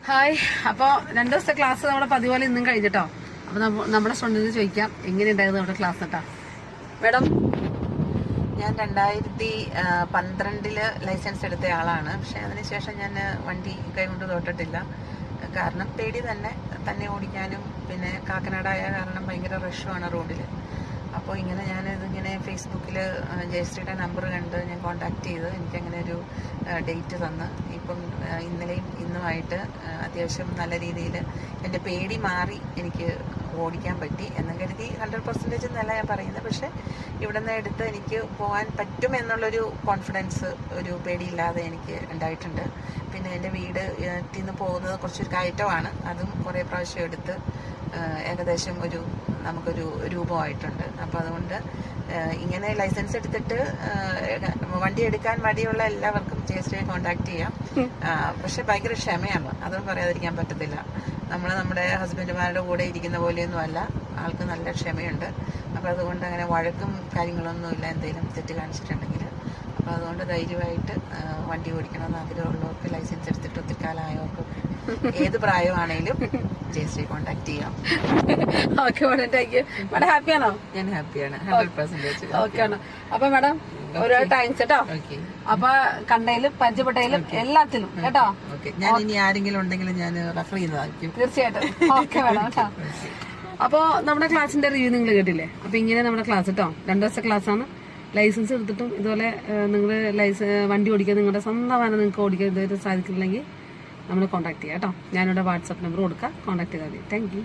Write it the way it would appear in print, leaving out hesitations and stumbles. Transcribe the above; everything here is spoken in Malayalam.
ഹായ്. അപ്പോൾ 2 ദിവസത്തെ ക്ലാസ് നമ്മുടെ പതിപോലെ ഇന്നും കഴിഞ്ഞിട്ടോ. അപ്പോൾ നമ്മുടെ സ്റ്റുഡൻറ്റിന് ചോദിക്കാം എങ്ങനെയുണ്ടായിരുന്നു നമ്മുടെ ക്ലാസ് കേട്ടോ. മാഡം, ഞാൻ 2012 ലൈസൻസ് എടുത്ത ആളാണ്. പക്ഷെ അതിനുശേഷം ഞാൻ വണ്ടി കൈകൊണ്ട് തൊട്ടിട്ടില്ല. കാരണം പേടി തന്നെ ഓടിക്കാനും, പിന്നെ കാക്കനാടായ കാരണം ഭയങ്കര റഷുമാണ് റോഡിൽ. അപ്പോൾ ഞാനിതിങ്ങനെ ഫേസ്ബുക്കിൽ ജയശ്രീയുടെ നമ്പർ കണ്ട് ഞാൻ കോണ്ടാക്ട് ചെയ്ത് എനിക്കങ്ങനെ ഒരു ഡേറ്റ് തന്ന്. ഇപ്പം ഇന്നലെയും ഇന്നുമായിട്ട് അത്യാവശ്യം നല്ല രീതിയിൽ എൻ്റെ പേടി മാറി എനിക്ക് ഓടിക്കാൻ പറ്റി എന്ന് കരുതി 100% എന്നല്ല ഞാൻ പറയുന്നത്. പക്ഷേ ഇവിടെ നിന്ന് എടുത്ത് എനിക്ക് പോകാൻ പറ്റും എന്നുള്ളൊരു കോൺഫിഡൻസ്, ഒരു പേടിയില്ലാതെ എനിക്ക് ഉണ്ടായിട്ടുണ്ട്. പിന്നെ എൻ്റെ വീട് നിന്ന് പോകുന്നത് കുറച്ചൊരു കയറ്റമാണ്. അതും കുറേ പ്രാവശ്യം എടുത്ത് ഏകദേശം നമുക്കൊരു രൂപമായിട്ടുണ്ട്. അപ്പോൾ അതുകൊണ്ട് ഇങ്ങനെ ലൈസൻസ് എടുത്തിട്ട് വണ്ടി എടുക്കാൻ മടിയുള്ള എല്ലാവർക്കും ജയശ്രീയെ കോണ്ടാക്ട് ചെയ്യാം. പക്ഷെ ഭയങ്കര ക്ഷമയാണ്, അതൊന്നും പറയാതിരിക്കാൻ പറ്റത്തില്ല. നമ്മുടെ ഹസ്ബൻഡുമാരുടെ കൂടെ ഇരിക്കുന്ന പോലെയൊന്നും അല്ല, ആൾക്ക് നല്ല ക്ഷമയുണ്ട്. അപ്പോൾ അതുകൊണ്ട് അങ്ങനെ വഴക്കും കാര്യങ്ങളൊന്നുമില്ല എന്തെങ്കിലും തെറ്റ് കാണിച്ചിട്ടുണ്ടെങ്കിൽ. അപ്പോൾ അതുകൊണ്ട് ധൈര്യമായിട്ട് വണ്ടി ഓടിക്കണമെന്ന് ആഗ്രഹമുള്ളവർക്ക്, ലൈസൻസ് എടുത്തിട്ട് ഒത്തിരി കാലമായവർക്കും, ഏത് പ്രായമാണേലും ജയശ്രീ കോണ്ടാക്ട് ചെയ്യാം. Okay madam, thank you. Madam ഹാപ്പിയാണോ? ഞാൻ ഹാപ്പിയാണ്, 100%. ഓക്കെ ആണ്. അപ്പൊ മാഡം ഒരുപാട് താങ്ക്സ് കേട്ടോ. അപ്പൊ കണ്ടതിലും പരിചയപ്പെട്ടതിലും എല്ലാത്തിലും കേട്ടോ. ഞാൻ ഇനി ആരെങ്കിലും ഉണ്ടെങ്കിലും ഞാൻ റെഫർ ചെയ്യുന്നതായിരിക്കും തീർച്ചയായിട്ടും. ഓക്കെ മാഡം കേട്ടോ. അപ്പൊ നമ്മുടെ ക്ലാസ്സിന്റെ റിവ്യൂ നിങ്ങൾ കേട്ടില്ലേ? അപ്പൊ ഇങ്ങനെ നമ്മുടെ ക്ലാസ് കേട്ടോ, 2 ദിവസത്തെ ക്ലാസ് ആണ്. ലൈസൻസ് എടുത്തിട്ടും ഇതുപോലെ നിങ്ങൾ വണ്ടി ഓടിക്കാൻ, നിങ്ങളുടെ സ്വന്തം വാഹനം നിങ്ങൾക്ക് ഓടിക്കാൻ ഇതുവരെ സാധിക്കില്ലെങ്കിൽ നമ്മൾ കോൺടാക്ട് ചെയ്യാം കേട്ടോ. ഞാനിവിടെ വാട്സാപ്പ് നമ്പർ കൊടുക്കാം, കോൺടാക്ട് ചെയ്താൽ മതി. Thank you.